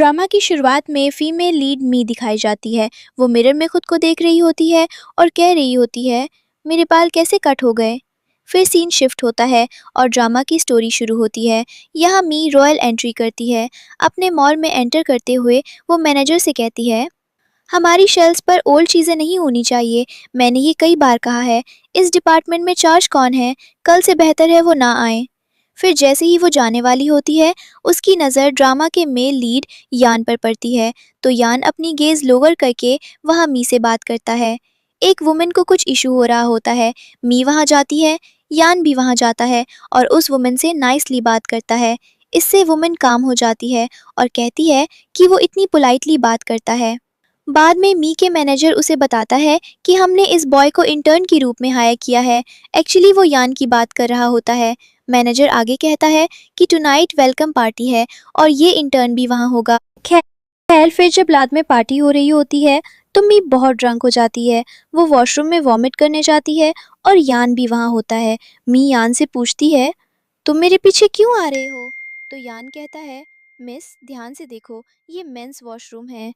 Drama की शुरुआत में फीमेल लीड मी दिखाई जाती है। वो मिरर में खुद को देख रही होती है और कह रही होती है, मेरे बाल कैसे कट हो गए। फिर सीन शिफ्ट होता है और ड्रामा की स्टोरी शुरू होती है। यहाँ मी रॉयल एंट्री करती है। अपने मॉल में एंटर करते हुए वो मैनेजर से कहती है, हमारी शेल्फ्स पर ओल्ड चीज़ें नहीं होनी चाहिए। मैंने ये कई बार कहा है। इस डिपार्टमेंट में चार्ज कौन है? कल से बेहतर है वो ना आए। फिर जैसे ही वो जाने वाली होती है, उसकी नज़र ड्रामा के मेल लीड यान पर पड़ती है। तो यान अपनी गेज लोअर करके वहाँ मी से बात करता है। एक वुमेन को कुछ इशू हो रहा होता है। मी वहाँ जाती है, यान भी वहाँ जाता है और उस वुमेन से नाइसली बात करता है। इससे वुमेन काम हो जाती है और कहती है कि वो इतनी पोलाइटली बात करता है। बाद में मी के मैनेजर उसे बताता है कि हमने इस बॉय को इंटर्न के रूप में हायर किया है। एक्चुअली वो यान की बात कर रहा होता है। मैनेजर आगे कहता है कि टुनाइट वेलकम पार्टी है और ये इंटर्न भी वहाँ होगा। खैर फिर जब रात में पार्टी हो रही होती है तो मी बहुत ड्रंक हो जाती है। वो वॉशरूम में वॉमिट करने जाती है और यान भी वहाँ होता है। मी यान से पूछती है, तुम मेरे पीछे क्यों आ रहे हो? तो यान कहता है, मिस ध्यान से देखो, ये मेंस वॉशरूम है।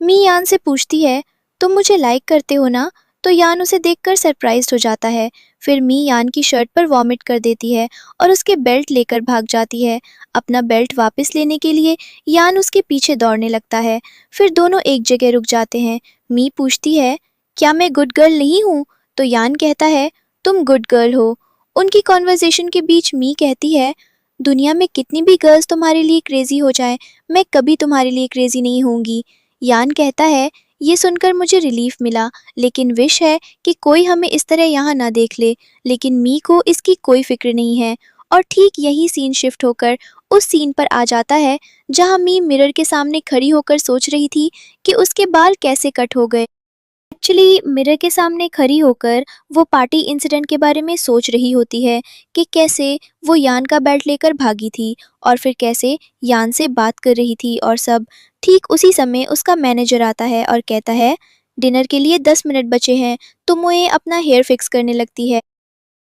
मी यान से पूछती है, तुम मुझे लाइक करते हो ना? तो यान उसे देखकर सरप्राइज्ड हो जाता है। फिर मी यान की शर्ट पर वॉमिट कर देती है और उसके बेल्ट लेकर भाग जाती है। अपना बेल्ट वापस लेने के लिए यान उसके पीछे दौड़ने लगता है। फिर दोनों एक जगह रुक जाते हैं। मी पूछती है, क्या मैं गुड गर्ल नहीं हूँ? तो यान कहता है, तुम गुड गर्ल हो। उनकी कॉन्वर्जेशन के बीच मी कहती है, दुनिया में कितनी भी गर्ल्स तुम्हारे लिए क्रेजी हो जाए, मैं कभी तुम्हारे लिए क्रेजी नहीं होंगी। यान कहता है, ये सुनकर मुझे रिलीफ मिला, लेकिन विश है कि कोई हमें इस तरह यहाँ ना देख ले। लेकिन मी को इसकी कोई फिक्र नहीं है। और ठीक यही सीन शिफ्ट होकर उस सीन पर आ जाता है जहाँ मी मिरर के सामने खड़ी होकर सोच रही थी कि उसके बाल कैसे कट हो गए। एक्चुअली मिरर के सामने खड़ी होकर वो पार्टी इंसिडेंट के बारे में सोच रही होती है कि कैसे वो यान का बेल्ट लेकर भागी थी और फिर कैसे यान से बात कर रही थी और सब। ठीक उसी समय उसका मैनेजर आता है और कहता है, डिनर के लिए 10 मिनट बचे हैं, तो मुझे अपना हेयर फिक्स करने लगती है।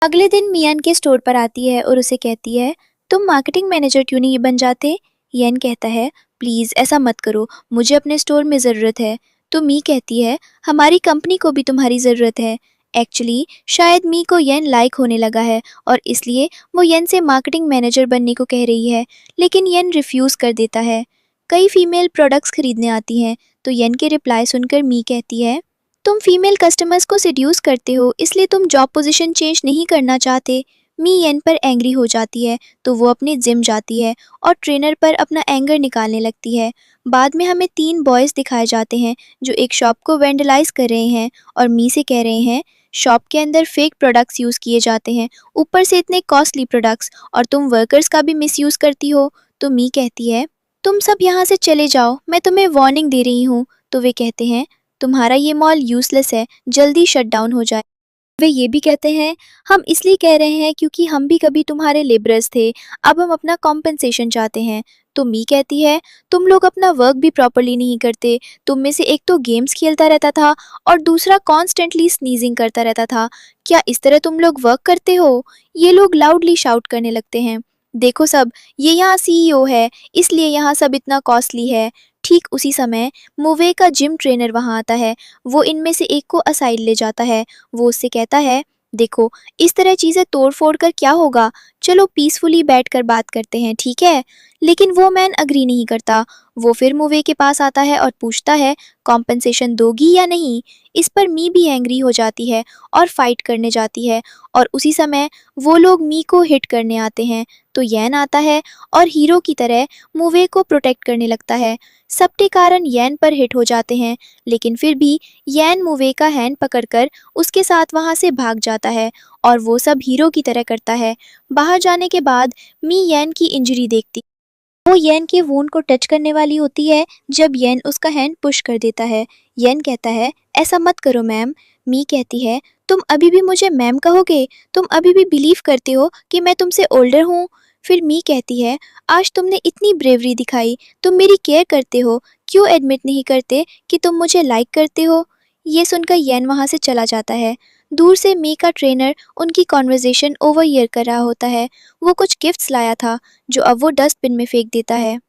अगले दिन मियान के स्टोर पर आती है और उसे कहती है, तुम मार्केटिंग मैनेजर क्यों नहीं बन जाते? यन कहता है, प्लीज़ ऐसा मत करो, मुझे अपने स्टोर में ज़रूरत है। तो मी कहती है, हमारी कंपनी को भी तुम्हारी ज़रूरत है। एक्चुअली शायद मी को यन लाइक होने लगा है और इसलिए वो यन से मार्केटिंग मैनेजर बनने को कह रही है, लेकिन यन रिफ्यूज़ कर देता है। कई फीमेल प्रोडक्ट्स खरीदने आती हैं, तो यन के रिप्लाई सुनकर मी कहती है, तुम फीमेल कस्टमर्स को सिड्यूस करते हो, इसलिए तुम जॉब पोजीशन चेंज नहीं करना चाहते। मी येन पर एंग्री हो जाती है तो वो अपने जिम जाती है और ट्रेनर पर अपना एंगर निकालने लगती है। बाद में हमें 3 बॉयज़ दिखाए जाते हैं जो एक शॉप को वेंडलाइज कर रहे हैं और मी से कह रहे हैं, शॉप के अंदर फेक प्रोडक्ट्स यूज़ किए जाते हैं, ऊपर से इतने कॉस्टली प्रोडक्ट्स, और तुम वर्कर्स का भी मिसयूज़ करती हो। तो मी कहती है, तुम सब यहाँ से चले जाओ, मैं तुम्हें वार्निंग दे रही हूँ। तो वे कहते हैं, तुम्हारा ये मॉल यूजलेस है, जल्दी शट डाउन हो जाए। वे ये भी कहते हैं, हम इसलिए कह रहे हैं क्योंकि हम भी कभी तुम्हारे लेबरर्स थे, अब हम अपना कॉम्पेंसेशन चाहते हैं। तो मी कहती है, तुम लोग अपना वर्क भी प्रॉपर्ली नहीं करते। तुम में से एक तो गेम्स खेलता रहता था और दूसरा कॉन्स्टेंटली स्नीजिंग करता रहता था। क्या इस तरह तुम लोग वर्क करते हो? ये लोग लाउडली शाउट करने लगते हैं, देखो सब, ये यहाँ सीईओ है, इसलिए यहाँ सब इतना कॉस्टली है। ठीक उसी समय मुवे का जिम ट्रेनर वहाँ आता है। वो इनमें से एक को असाइड ले जाता है। वो उससे कहता है, देखो, इस तरह चीज़ें तोड़ फोड़ कर क्या होगा, चलो पीसफुली बैठ कर बात करते हैं, ठीक है? लेकिन वो मैन अग्री नहीं करता। वो फिर मुवे के पास आता है और पूछता है, कॉम्पनसेशन दोगी या नहीं? इस पर मी भी एंग्री हो जाती है और फाइट करने जाती है। और उसी समय वो लोग मी को हिट करने आते हैं। तो यैन आता है और हीरो की तरह मुवे को प्रोटेक्ट करने लगता है। सबके कारण यैन पर हिट हो जाते हैं, लेकिन फिर भी यैन मुवे का हैंड पकड़कर उसके साथ वहां से भाग जाता है और वो सब हीरो की तरह करता है। बाहर जाने के बाद मी यैन की इंजरी देखती, वो यैन के वूंड को टच करने वाली होती है जब यैन उसका हैंड पुश कर देता है। यैन कहता है, ऐसा मत करो मैम। मी कहती है, तुम अभी भी मुझे मैम कहोगे? तुम अभी भी बिलीव करते हो कि मैं तुमसे ओल्डर हूँ? फिर मी कहती है, आज तुमने इतनी ब्रेवरी दिखाई, तुम मेरी केयर करते हो, क्यों एडमिट नहीं करते कि तुम मुझे लाइक करते हो? ये सुनकर यैन वहाँ से चला जाता है। दूर से मी का ट्रेनर उनकी कॉन्वर्जेशन ओवरहियर कर रहा होता है। वो कुछ गिफ्ट्स लाया था जो अब वो डस्टबिन में फेंक देता है।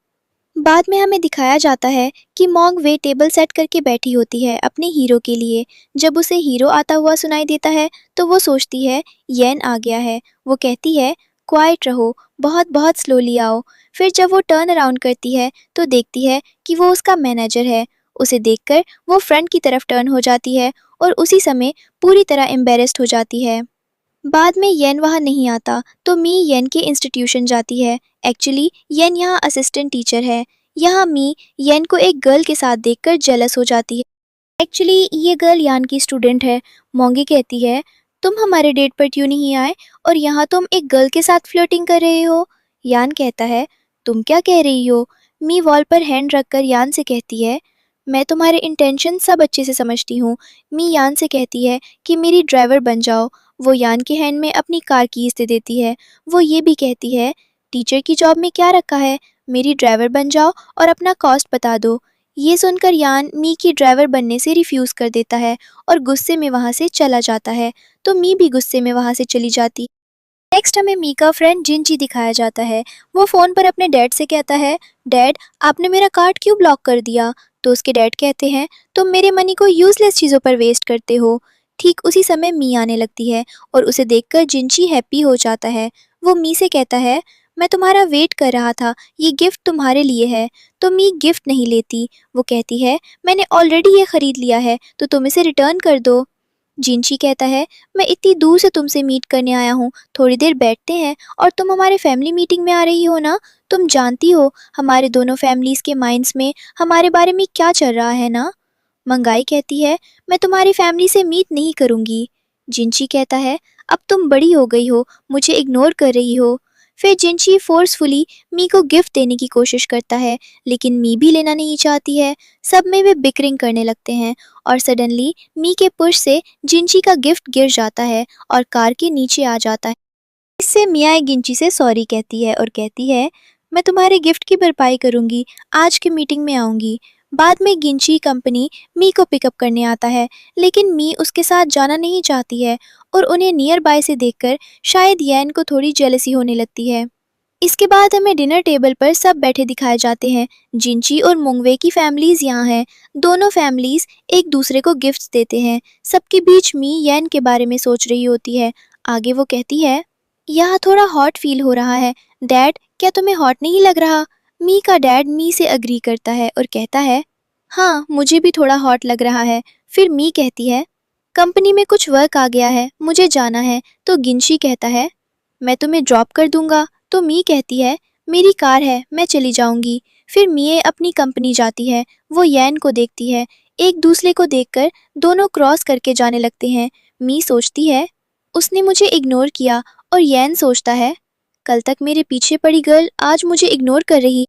बाद में हमें दिखाया जाता है कि मॉन्ग वे टेबल सेट करके बैठी होती है अपने हीरो के लिए। जब उसे हीरो आता हुआ सुनाई देता है तो वो सोचती है येन आ गया है। वो कहती है क्वाइट रहो, बहुत बहुत स्लोली आओ। फिर जब वो टर्न अराउंड करती है तो देखती है कि वो उसका मैनेजर है। उसे देखकर वो फ्रंट की तरफ टर्न हो जाती है और उसी समय पूरी तरह एम्बेरस्ड हो जाती है। बाद में येन वहाँ नहीं आता तो मी येन के इंस्टीट्यूशन जाती है। एक्चुअली येन यहाँ असिस्टेंट टीचर है। यहाँ मी येन को एक गर्ल के साथ देखकर जेलस हो जाती है। एक्चुअली ये गर्ल यान की स्टूडेंट है। मोंगी कहती है तुम हमारे डेट पर क्यों नहीं आए और यहाँ तुम एक गर्ल के साथ फ्लर्टिंग कर रहे हो। यान कहता है तुम क्या कह रही हो। मी वॉल पर हैंड रखकर यान से कहती है मैं तुम्हारे इंटेंशन सब अच्छे से समझती हूँ। मी यान से कहती है कि मेरी ड्राइवर बन जाओ। वो यान के हैंड में अपनी कार कीज दे देती है। वो ये भी कहती है टीचर की जॉब में क्या रखा है, मेरी ड्राइवर बन जाओ और अपना कॉस्ट बता दो। ये सुनकर यान मी की ड्राइवर बनने से रिफ्यूज़ कर देता है और गुस्से में वहाँ से चला जाता है। तो मी भी गुस्से में वहाँ से चली जाती। नेक्स्ट हमें मी का फ्रेंड जिनची दिखाया जाता है। वो फ़ोन पर अपने डैड से कहता है डैड आपने मेरा कार्ड क्यों ब्लॉक कर दिया। तो उसके डैड कहते हैं तुम मेरे मनी को यूज़लेस चीज़ों पर वेस्ट करते हो। ठीक उसी समय मी आने लगती है और उसे देखकर जिनची हैप्पी हो जाता है। वो मी से कहता है मैं तुम्हारा वेट कर रहा था, ये गिफ्ट तुम्हारे लिए है। तो मी गिफ्ट नहीं लेती। वो कहती है मैंने ऑलरेडी ये ख़रीद लिया है तो तुम इसे रिटर्न कर दो। जिनशी कहता है मैं इतनी दूर से तुमसे मीट करने आया हूँ, थोड़ी देर बैठते हैं और तुम हमारे फैमिली मीटिंग में आ रही हो ना। तुम जानती हो हमारे दोनों फैमिलीज़ के माइंड्स में हमारे बारे में क्या चल रहा है ना। मंगाई कहती है मैं तुम्हारी फैमिली से मीट नहीं करूँगी। जिनशी कहता है अब तुम बड़ी हो गई हो, मुझे इग्नोर कर रही हो। फिर जिनशी फोर्सफुली मी को गिफ्ट देने की कोशिश करता है लेकिन मी भी लेना नहीं चाहती है। सब में वे बिकरिंग करने लगते हैं और सडनली मी के पुश से जिनशी का गिफ्ट गिर जाता है और कार के नीचे आ जाता है। इससे मिया गिंची से सॉरी कहती है और कहती है मैं तुम्हारे गिफ्ट की भरपाई करूंगी, आज की मीटिंग में आऊंगी। बाद में गिंची कंपनी मी को पिकअप करने आता है लेकिन मी उसके साथ जाना नहीं चाहती है और उन्हें नियर बाय से देखकर शायद यैन को थोड़ी जेलसी होने लगती है। इसके बाद हमें डिनर टेबल पर सब बैठे दिखाए जाते हैं। जिंची और मुंगवे की फैमिलीज यहाँ हैं। दोनों फैमिलीज एक दूसरे को गिफ्ट्स देते हैं। सबके बीच मी यैन के बारे में सोच रही होती है। आगे वो कहती है यहाँ थोड़ा हॉट फील हो रहा है। डैड क्या तुम्हें हॉट नहीं लग रहा। मी का डैड मी से अग्री करता है और कहता है हाँ मुझे भी थोड़ा हॉट लग रहा है। फिर मी कहती है कंपनी में कुछ वर्क आ गया है, मुझे जाना है। तो गिंशी कहता है मैं तुम्हें ड्रॉप कर दूंगा। तो मी कहती है मेरी कार है, मैं चली जाऊंगी। फिर मिए अपनी कंपनी जाती है। वो यैन को देखती है। एक दूसरे को देखकर दोनों क्रॉस करके जाने लगते हैं। मी सोचती है उसने मुझे इग्नोर किया और यैन सोचता है कल तक मेरे पीछे पड़ी गर्ल आज मुझे इग्नोर कर रही।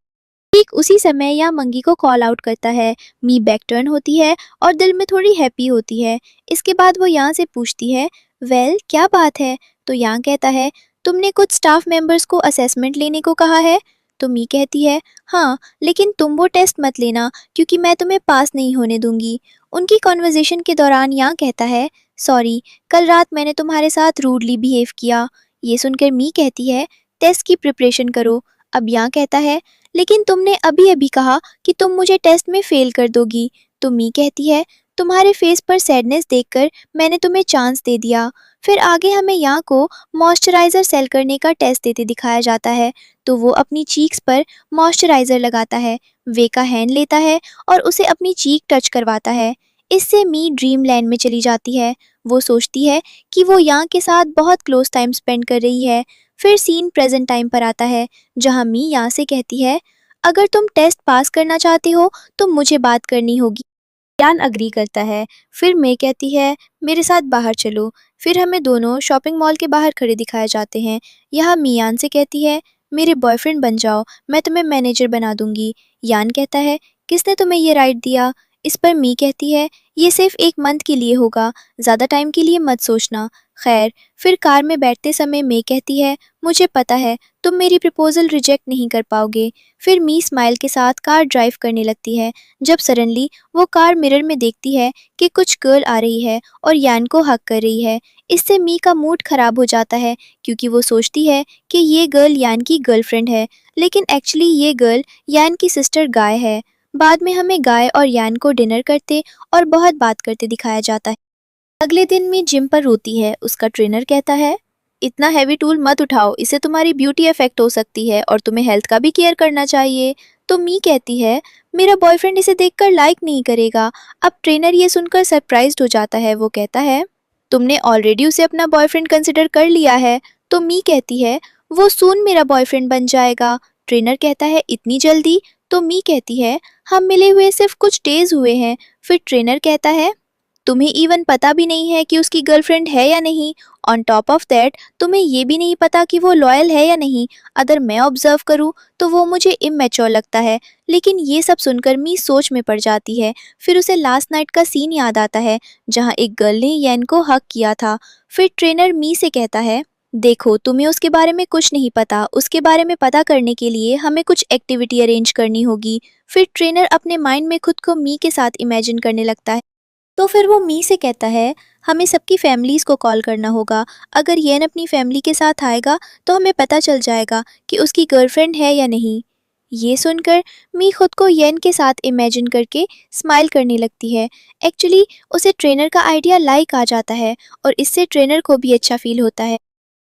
ठीक उसी समय यहाँ मंगी को कॉल आउट करता है। मी बैक टर्न होती है और दिल में थोड़ी हैप्पी होती है। इसके बाद वो यहाँ से पूछती है वेल क्या बात है। तो यहाँ कहता है तुमने कुछ स्टाफ मेंबर्स को असेसमेंट लेने को कहा है। तो मी कहती है हाँ लेकिन तुम वो टेस्ट मत लेना क्योंकि मैं तुम्हें पास नहीं होने दूंगी। उनकी कॉन्वर्जेशन के दौरान यहाँ कहता है सॉरी कल रात मैंने तुम्हारे साथ रूडली बिहेव किया। ये सुनकर मी कहती है टेस्ट की प्रिपरेशन करो। अब यहाँ कहता है लेकिन तुमने अभी अभी कहा कि तुम मुझे टेस्ट में फेल कर दोगी। तो मी कहती है तुम्हारे फेस पर सैडनेस देखकर मैंने तुम्हें चांस दे दिया। फिर आगे हमें यहाँ को मॉइस्चराइज़र सेल करने का टेस्ट देते दिखाया जाता है। तो वो अपनी चीक्स पर मॉइस्चराइज़र लगाता है। वे का हैंड लेता है और उसे अपनी चीक टच करवाता है। इससे मी ड्रीम लैंड में चली जाती है। वो सोचती है कि वो यहाँ के साथ बहुत क्लोज टाइम स्पेंड कर रही है। फिर सीन प्रेजेंट टाइम पर आता है जहाँ मी यहाँ से कहती है अगर तुम टेस्ट पास करना चाहते हो तो मुझे बात करनी होगी। यान अग्री करता है। फिर मैं कहती है मेरे साथ बाहर चलो। फिर हमें दोनों शॉपिंग मॉल के बाहर खड़े दिखाए जाते हैं। यहाँ मी यान से कहती है मेरे बॉयफ्रेंड बन जाओ, मैं तुम्हें मैनेजर बना दूंगी। यान कहता है किसने तुम्हें ये राइट दिया। इस पर मी कहती है, ये सिर्फ 1 मंथ के लिए होगा, ज़्यादा टाइम के लिए मत सोचना। खैर, फिर कार में बैठते समय मे कहती है, मुझे पता है तुम मेरी प्रपोज़ल रिजेक्ट नहीं कर पाओगे। फिर मी स्माइल के साथ कार ड्राइव करने लगती है, जब सडनली वो कार मिरर में देखती है कि कुछ गर्ल आ रही है और यान को हग कर रही है। इससे मी का मूड ख़राब हो जाता है क्योंकि वो सोचती है कि ये गर्ल यान की गर्लफ्रेंड है, लेकिन एक्चुअली ये गर्ल यान की सिस्टर गाय है। बाद में हमें गाय और यान को डिनर करते और बहुत बात करते दिखाया जाता है। अगले दिन मी जिम पर रोती है। उसका ट्रेनर कहता है, इतना हैवी टूल मत उठाओ, इससे तुम्हारी ब्यूटी इफेक्ट हो सकती है और तुम्हें हेल्थ का भी केयर करना चाहिए। तो मी कहती है, मेरा बॉयफ्रेंड इसे देखकर लाइक नहीं करेगा। अब ट्रेनर ये सुनकर सरप्राइज्ड हो जाता है। वो कहता है, तुमने ऑलरेडी उसे अपना बॉयफ्रेंड कंसिडर कर लिया है। तो मी कहती है, वो सून मेरा बॉयफ्रेंड बन जाएगा। ट्रेनर कहता है, इतनी जल्दी? तो मी कहती है, हम मिले हुए सिर्फ कुछ डेज हुए हैं। फिर ट्रेनर कहता है, तुम्हें इवन पता भी नहीं है कि उसकी गर्लफ्रेंड है या नहीं। ऑन टॉप ऑफ दैट तुम्हें ये भी नहीं पता कि वो लॉयल है या नहीं। अगर मैं ऑब्जर्व करूँ तो वो मुझे इमेच्योर लगता है। लेकिन ये सब सुनकर मी सोच में पड़ जाती है। फिर उसे लास्ट नाइट का सीन याद आता है जहाँ एक गर्ल ने यैन को हक किया था। फिर ट्रेनर मी से कहता है, देखो तुम्हें उसके बारे में कुछ नहीं पता, उसके बारे में पता करने के लिए हमें कुछ एक्टिविटी अरेंज करनी होगी। फिर ट्रेनर अपने माइंड में खुद को मी के साथ इमेजिन करने लगता है। तो फिर वो मी से कहता है, हमें सबकी फैमिलीज़ को कॉल करना होगा। अगर येन अपनी फैमिली के साथ आएगा तो हमें पता चल जाएगा कि उसकी गर्लफ्रेंड है या नहीं। ये सुनकर मी खुद को येन के साथ इमेजिन करके स्माइल करने लगती है। एक्चुअली उसे ट्रेनर का आइडिया लाइक आ जाता है और इससे ट्रेनर को भी अच्छा फील होता है।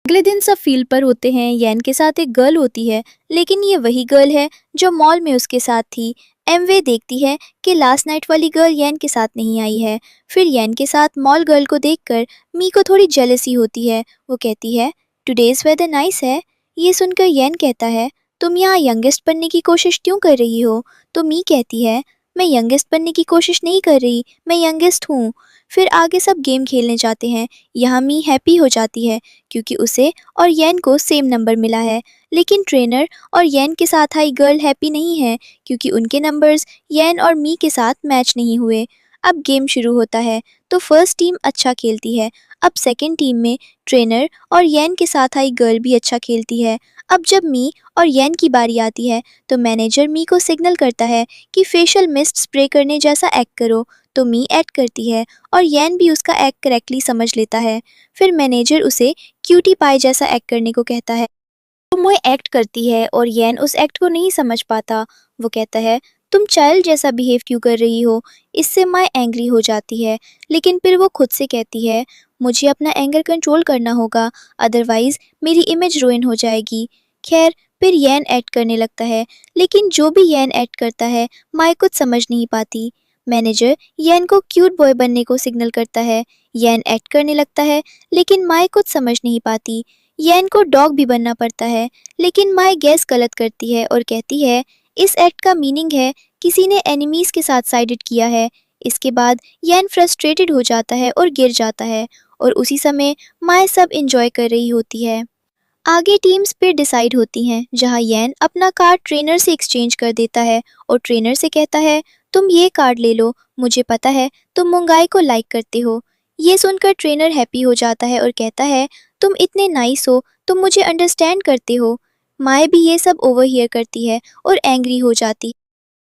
अगले दिन सब फील्ड पर होते हैं। येन के साथ एक गर्ल होती है, लेकिन ये वही गर्ल है जो मॉल में उसके साथ थी। एमवे देखती है कि लास्ट नाइट वाली गर्ल येन के साथ नहीं आई है। फिर येन के साथ मॉल गर्ल को देखकर मी को थोड़ी जेलसी होती है। वो कहती है, टुडेज वेदर नाइस है। ये सुनकर येन कहता है, तुम यहाँ यंगेस्ट बनने की कोशिश क्यों कर रही हो? तो मी कहती है, मैं यंगेस्ट बनने की कोशिश नहीं कर रही, मैं यंगेस्ट हूँ। फिर आगे सब गेम खेलने जाते हैं। यहाँ मी हैप्पी हो जाती है क्योंकि उसे और येन को सेम नंबर मिला है। लेकिन ट्रेनर और येन के साथ आई गर्ल हैप्पी नहीं है क्योंकि उनके नंबर्स येन और मी के साथ मैच नहीं हुए। अब गेम शुरू होता है तो फर्स्ट टीम अच्छा खेलती है। अब सेकंड टीम में ट्रेनर और येन के साथ आई गर्ल भी अच्छा खेलती है। अब जब मी और येन की बारी आती है तो मैनेजर मी को सिग्नल करता है कि फेशियल मिस्ट स्प्रे करने जैसा एक्ट करो। तो मी एक्ट करती है और येन भी उसका एक्ट करेक्टली समझ लेता है। फिर मैनेजर उसे क्यूटी पाई जैसा एक्ट करने को कहता है। तो मोए एक्ट करती है और येन उस एक्ट को नहीं समझ पाता। वो कहता है, तुम चाइल्ड जैसा बिहेव क्यों कर रही हो? इससे माय एंग्री हो जाती है, लेकिन फिर वो खुद से कहती है, मुझे अपना एंगर कंट्रोल करना होगा, अदरवाइज मेरी इमेज रुइन हो जाएगी। खैर, फिर येन एक्ट करने लगता है, लेकिन जो भी येन एक्ट करता है माय कुछ समझ नहीं पाती। मैनेजर येन को क्यूट बॉय बनने को सिग्नल करता है। येन एक्ट करने लगता है, लेकिन माय कुछ समझ नहीं पाती। येन को डॉग भी बनना पड़ता है, लेकिन माय गैस गलत करती है और कहती है, इस एक्ट का मीनिंग है किसी ने एनिमीज के साथ साइडेड किया है। इसके बाद येन फ्रस्ट्रेटेड हो जाता है और गिर जाता है और उसी समय माय सब एंजॉय कर रही होती है। आगे टीम्स फिर डिसाइड होती हैं जहां येन अपना कार्ड ट्रेनर से एक्सचेंज कर देता है और ट्रेनर से कहता है, तुम ये कार्ड ले लो, मुझे पता है तुम मुंगाई को लाइक करते हो। ये सुनकर ट्रेनर हैप्पी हो जाता है और कहता है, तुम इतने नाइस हो, तुम मुझे अंडरस्टैंड करते हो। माए भी ये सब ओवरहियर करती है और एंग्री हो जाती है।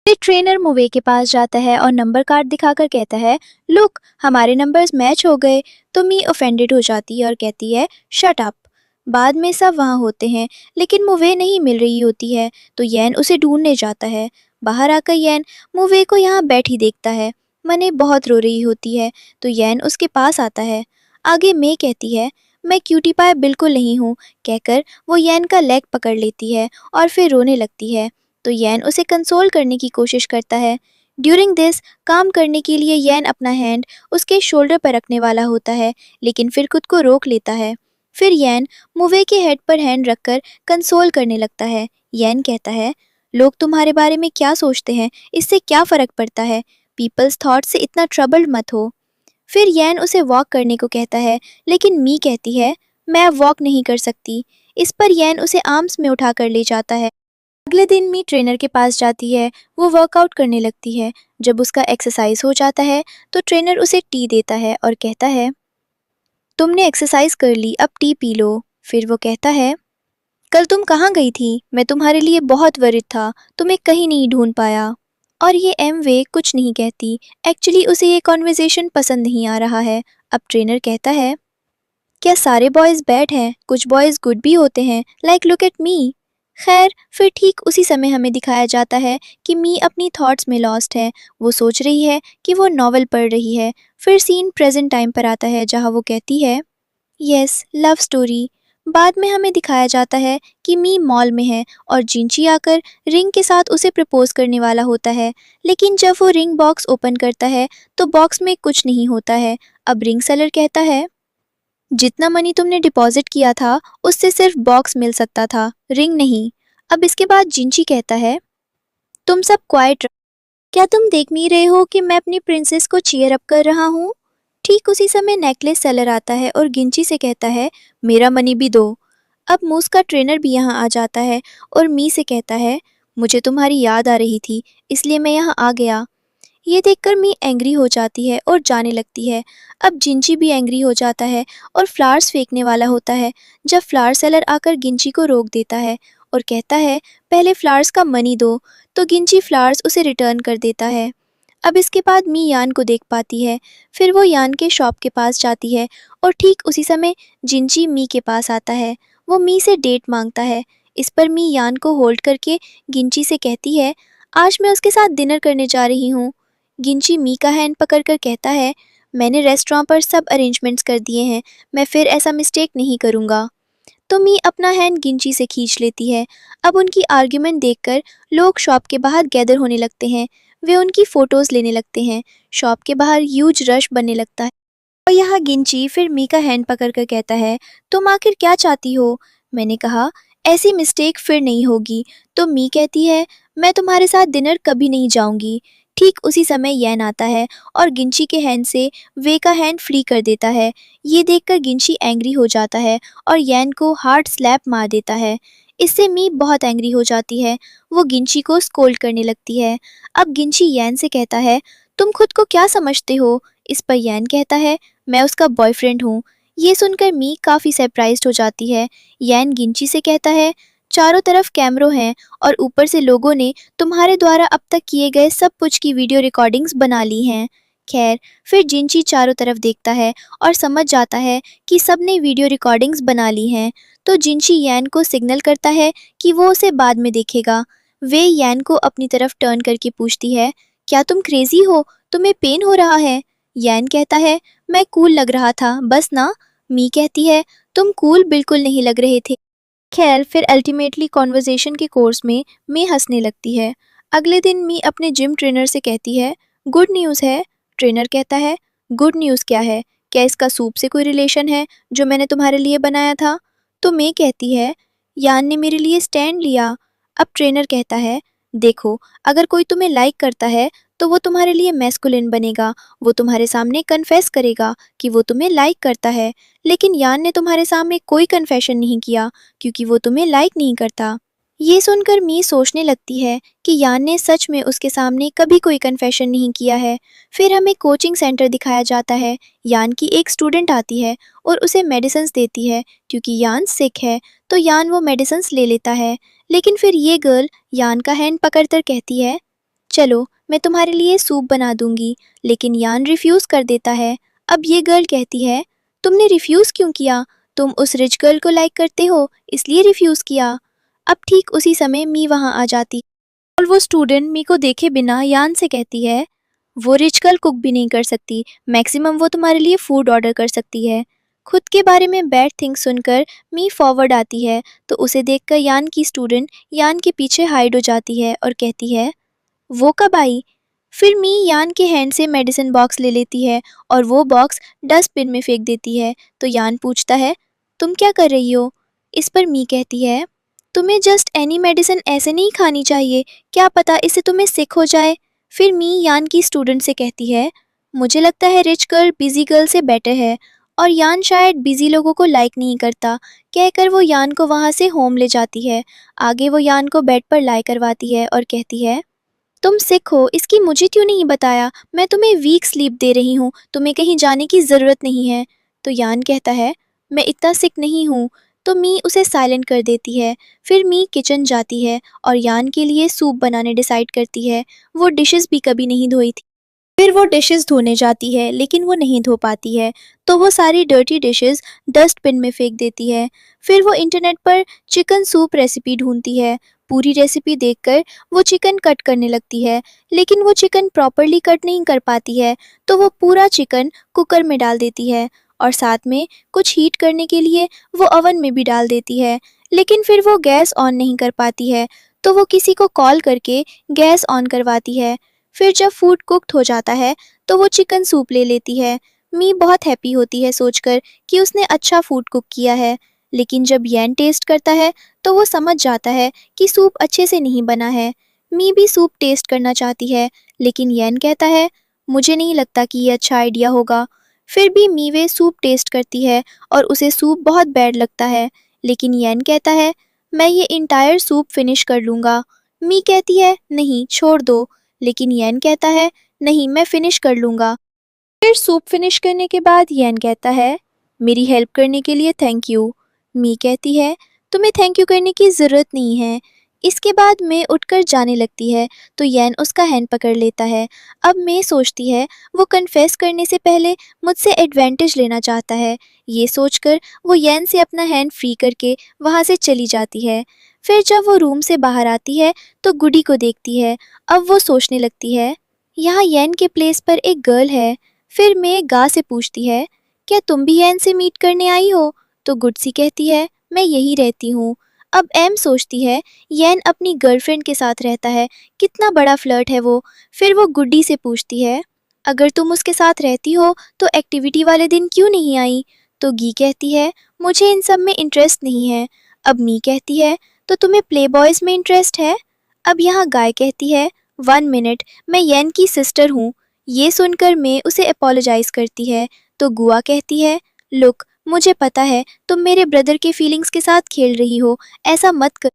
फिर ट्रेनर मुवे के पास जाता है और नंबर कार्ड दिखाकर कहता है, लुक हमारे नंबर्स मैच हो गए। तो मी ऑफेंडेड हो जाती है और कहती है, शट अप। बाद में सब वहाँ होते हैं, लेकिन मुवे नहीं मिल रही होती है तो येन उसे ढूंढने जाता है। बाहर आकर येन मुवे को यहाँ बैठी देखता है। मने बहुत रो रही होती है तो येन उसके पास आता है। आगे मे कहती है, मैं क्यूटी पाए बिल्कुल नहीं हूँ, कहकर वो येन का लेग पकड़ लेती है और फिर रोने लगती है। तो येन उसे कंसोल करने की कोशिश करता है। ड्यूरिंग दिस काम करने के लिए येन अपना हैंड उसके शोल्डर पर रखने वाला होता है, लेकिन फिर खुद को रोक लेता है। फिर येन मुवे के हेड पर हैंड रखकर कंसोल करने लगता है। येन कहता है, लोग तुम्हारे बारे में क्या सोचते हैं, इससे क्या फ़र्क पड़ता है? पीपल्स थॉट से इतना ट्रबल्ड मत हो। फिर येन उसे वॉक करने को कहता है, लेकिन मी कहती है, मैं अब वॉक नहीं कर सकती। इस पर येन उसे आर्म्स में उठाकर ले जाता है। अगले दिन मी ट्रेनर के पास जाती है। वो वर्कआउट करने लगती है। जब उसका एक्सरसाइज हो जाता है तो ट्रेनर उसे टी देता है और कहता है, तुमने एक्सरसाइज कर ली, अब टी पी लो। फिर वो कहता है, कल तुम कहाँ गई थी? मैं तुम्हारे लिए बहुत वरित था, तुम्हें कहीं नहीं ढूंढ पाया। और ये एम वे कुछ नहीं कहती। एक्चुअली उसे ये कॉन्वर्जेशन पसंद नहीं आ रहा है। अब ट्रेनर कहता है, क्या सारे बॉयज़ बैड हैं? कुछ बॉयज़ गुड भी होते हैं, लाइक लुक एट मी। खैर, फिर ठीक उसी समय हमें दिखाया जाता है कि मी अपनी थॉट्स में लॉस्ट है। वो सोच रही है कि वो नॉवल पढ़ रही है। फिर सीन प्रेजेंट टाइम पर आता है जहाँ वो कहती है, यस, लव स्टोरी। बाद में हमें दिखाया जाता है कि मी मॉल में है और जिंची आकर रिंग के साथ उसे प्रपोज करने वाला होता है। लेकिन जब वो रिंग बॉक्स ओपन करता है तो बॉक्स में कुछ नहीं होता है। अब रिंग सेलर कहता है, जितना मनी तुमने डिपॉजिट किया था उससे सिर्फ बॉक्स मिल सकता था, रिंग नहीं। अब इसके बाद जिंची कहता है, तुम सब क्वाइट, क्या तुम देख नहीं रहे हो कि मैं अपनी प्रिंसेस को चीयर अप कर रहा हूँ? ठीक उसी समय नेकलेस सेलर आता है और गिंची से कहता है, मेरा मनी भी दो। अब मूस का ट्रेनर भी यहाँ आ जाता है और मी से कहता है, मुझे तुम्हारी याद आ रही थी इसलिए मैं यहाँ आ गया। ये देखकर मी एंग्री हो जाती है और जाने लगती है। अब जिंची भी एंग्री हो जाता है और फ्लावर्स फेंकने वाला होता है जब फ्लावर सेलर आकर गिंची को रोक देता है और कहता है, पहले फ्लावर्स का मनी दो। तो गिंची फ्लावर्स उसे रिटर्न कर देता है। अब इसके बाद मी यान को देख पाती है। फिर वो यान के शॉप के पास जाती है और ठीक उसी समय जिंची मी के पास आता है। वो मी से डेट मांगता है। इस पर मी यान को होल्ड करके गिंची से कहती है, आज मैं उसके साथ डिनर करने जा रही हूँ। गिंची मी का हैंड पकड़कर कहता है, मैंने रेस्टोरेंट पर सब अरेंजमेंट्स कर दिए हैं, मैं फिर ऐसा मिस्टेक नहीं करूँगा। तो मी अपना हैंड गिंची से खींच लेती है। अब उनकी आर्ग्यूमेंट देखकर लोग शॉप के बाहर गैदर होने लगते हैं। वे उनकी फ़ोटोज़ लेने लगते हैं। शॉप के बाहर ह्यूज रश बनने लगता है और यहाँ गिंची फिर मी का हैंड पकड़कर कहता है, तुम आखिर क्या चाहती हो? मैंने कहा, ऐसी मिस्टेक फिर नहीं होगी। तो मी कहती है, मैं तुम्हारे साथ डिनर कभी नहीं जाऊंगी। ठीक उसी समय यैन आता है और गिंची के हैंड से वे का हैंड फ्री कर देता है। ये देखकर गिंची एंग्री हो जाता है और यैन को हार्ड स्लैप मार देता है। इससे मी बहुत एंग्री हो जाती है। वो गिंची को स्कोल्ड करने लगती है। अब गिंची यैन से कहता है, तुम खुद को क्या समझते हो? इस पर यैन कहता है, मैं उसका बॉयफ्रेंड हूँ। ये सुनकर मी काफ़ी सरप्राइज्ड हो जाती है। यैन गिंची से कहता है, चारों तरफ कैमरों हैं और ऊपर से लोगों ने तुम्हारे द्वारा अब तक किए गए सब कुछ की वीडियो रिकॉर्डिंग्स बना ली हैं। खैर, फिर जिंची चारों तरफ देखता है और समझ जाता है कि सब ने वीडियो रिकॉर्डिंग्स बना ली हैं। तो जिंची यैन को सिग्नल करता है कि वो उसे बाद में देखेगा। वे यैन को अपनी तरफ टर्न करके पूछती है, क्या तुम क्रेजी हो? तुम्हें पेन हो रहा है? यैन कहता है, मैं कूल लग रहा था बस ना। मी कहती है, तुम कूल बिल्कुल नहीं लग रहे थे। खैर, फिर अल्टीमेटली कॉन्वर्जेशन के कोर्स में मी हंसने लगती है। अगले दिन मी अपने जिम ट्रेनर से कहती है, गुड न्यूज़ है। ट्रेनर कहता है, गुड न्यूज़ क्या है? क्या इसका सूप से कोई रिलेशन है जो मैंने तुम्हारे लिए बनाया था? तो मी कहती है, यान ने मेरे लिए स्टैंड लिया। अब ट्रेनर कहता है, देखो, अगर कोई तुम्हें लाइक करता है तो वो तुम्हारे लिए मैस्कुलिन बनेगा। वो तुम्हारे सामने कन्फेस करेगा कि वो तुम्हें लाइक करता है। लेकिन यान ने तुम्हारे सामने कोई कन्फेशन नहीं किया क्योंकि वो तुम्हें लाइक नहीं करता। ये सुनकर मी सोचने लगती है कि यान ने सच में उसके सामने कभी कोई कन्फेशन नहीं किया है। फिर हमें कोचिंग सेंटर दिखाया जाता है। यान की एक स्टूडेंट आती है और उसे मेडिसिन्स देती है क्योंकि यान सिक है। तो यान वो मेडिसिन्स ले लेता है। लेकिन फिर ये गर्ल यान का हैंड पकड़कर कहती है, चलो मैं तुम्हारे लिए सूप बना दूंगी। लेकिन यान रिफ्यूज़ कर देता है। अब ये गर्ल कहती है, तुमने रिफ्यूज़ क्यों किया? तुम उस रिच गर्ल को लाइक करते हो इसलिए रिफ्यूज़ किया। अब ठीक उसी समय मी वहाँ आ जाती और वो स्टूडेंट मी को देखे बिना यान से कहती है, वो रिच गर्ल कुक भी नहीं कर सकती, मैक्सिमम वो तुम्हारे लिए फूड ऑर्डर कर सकती है। खुद के बारे में बैड थिंग्स सुनकर मी फॉरवर्ड आती है तो उसे देखकर यान की स्टूडेंट यान के पीछे हाइड हो जाती है और कहती है, वो कब आई? फिर मी यान के हैंड से मेडिसिन बॉक्स ले लेती है और वो बॉक्स डस्टबिन में फेंक देती है। तो यान पूछता है, तुम क्या कर रही हो? इस पर मी कहती है, तुम्हें जस्ट एनी मेडिसिन ऐसे नहीं खानी चाहिए, क्या पता इससे तुम्हें सिक हो जाए। फिर मी यान की स्टूडेंट से कहती है, मुझे लगता है रिच गर्ल बिजी गर्ल से बेटर है और यान शायद बिजी लोगों को लाइक नहीं करता, कहकर वो यान को वहाँ से होम ले जाती है। आगे वो यान को बेड पर लाई करवाती है और कहती है, तुम सिक हो, इसकी मुझे क्यों नहीं बताया? मैं तुम्हें वीक स्लीप दे रही हूँ, तुम्हें कहीं जाने की ज़रूरत नहीं है। तो यान कहता है, मैं इतना सिक नहीं हूँ। तो मी उसे साइलेंट कर देती है। फिर मी किचन जाती है और यान के लिए सूप बनाने डिसाइड करती है। वो डिशेस भी कभी नहीं धोई थी। फिर वो डिशेस धोने जाती है लेकिन वो नहीं धो पाती है, तो वो सारी डर्टी डिशेस डस्टबिन में फेंक देती है। फिर वो इंटरनेट पर चिकन सूप रेसिपी ढूंढती है। पूरी रेसिपी देखकर वो चिकन कट करने लगती है, लेकिन वो चिकन प्रॉपरली कट नहीं कर पाती है, तो वो पूरा चिकन कुकर में डाल देती है और साथ में कुछ हीट करने के लिए वो ओवन में भी डाल देती है। लेकिन फिर वो गैस ऑन नहीं कर पाती है, तो वो किसी को कॉल करके गैस ऑन करवाती है। फिर जब फूड कुक्ड हो जाता है तो वो चिकन सूप ले लेती है। मी बहुत हैप्पी होती है सोचकर कि उसने अच्छा फूड कुक किया है। लेकिन जब यैन टेस्ट करता है तो वो समझ जाता है कि सूप अच्छे से नहीं बना है। मी भी सूप टेस्ट करना चाहती है, लेकिन यैन कहता है, मुझे नहीं लगता कि ये अच्छा आइडिया होगा। फिर भी मी वे सूप टेस्ट करती है और उसे सूप बहुत बैड लगता है, लेकिन यैन कहता है, मैं ये इंटायर सूप फिनिश कर लूँगा। मी कहती है, नहीं छोड़ दो, लेकिन यैन कहता है, नहीं मैं फिनिश कर लूँगा। फिर सूप फिनिश करने के बाद यैन कहता है, मेरी हेल्प करने के लिए थैंक यू। मी कहती है, तुम्हें थैंक यू करने की ज़रूरत नहीं है। इसके बाद मैं उठकर जाने लगती है, तो यैन उसका हैंड पकड़ लेता है। अब मैं सोचती है वो कन्फेस करने से पहले मुझसे एडवांटेज लेना चाहता है। ये सोचकर वो यैन से अपना हैंड फ्री करके वहाँ से चली जाती है। फिर जब वो रूम से बाहर आती है तो गुडी को देखती है। अब वो सोचने लगती है, यहाँ यैन के प्लेस पर एक गर्ल है। फिर मैं गा से पूछती है, क्या तुम भी यैन से मीट करने आई हो? तो गुडसी कहती है, मैं यही रहती हूँ। अब एम सोचती है, यैन अपनी गर्लफ्रेंड के साथ रहता है, कितना बड़ा फ्लर्ट है वो। फिर वो गुड्डी से पूछती है, अगर तुम उसके साथ रहती हो तो एक्टिविटी वाले दिन क्यों नहीं आई? तो गी कहती है, मुझे इन सब में इंटरेस्ट नहीं है। अब मी कहती है, तो तुम्हें प्ले बॉयज़ में इंटरेस्ट है? अब यहाँ गाय कहती है, 1 मिनट, मैं यैन की सिस्टर हूँ। ये सुनकर मैं उसे अपोलोजाइज करती है। तो गुआ कहती है, लुक, मुझे पता है तुम मेरे ब्रदर के फीलिंग्स के साथ खेल रही हो, ऐसा मत कर।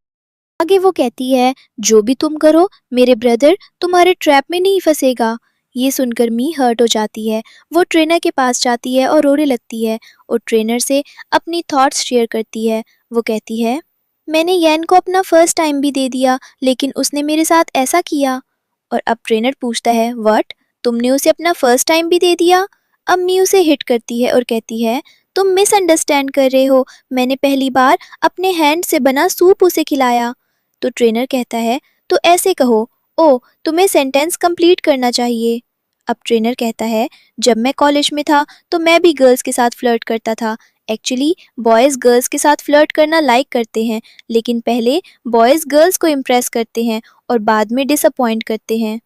आगे वो कहती है, जो भी तुम करो मेरे ब्रदर तुम्हारे ट्रैप में नहीं फंसेगा। ये सुनकर मी हर्ट हो जाती है। वो ट्रेनर के पास जाती है और रोने लगती है और ट्रेनर से अपनी थॉट्स शेयर करती है। वो कहती है, मैंने यैन को अपना फर्स्ट टाइम भी दे दिया, लेकिन उसने मेरे साथ ऐसा किया। और अब ट्रेनर पूछता है, व्हाट, तुमने उसे अपना फर्स्ट टाइम भी दे दिया? अम्मी उसे हिट करती है और कहती है, तुम मिसअंडरस्टैंड कर रहे हो, मैंने पहली बार अपने हैंड से बना सूप उसे खिलाया। तो ट्रेनर कहता है, तो ऐसे कहो, ओ तुम्हें सेंटेंस कंप्लीट करना चाहिए। अब ट्रेनर कहता है, जब मैं कॉलेज में था तो मैं भी गर्ल्स के साथ फ्लर्ट करता था। एक्चुअली बॉयज़ गर्ल्स के साथ फ्लर्ट करना लाइक करते हैं, लेकिन पहले बॉयज़ गर्ल्स को इम्प्रेस करते हैं और बाद में डिसअपॉइंट करते हैं।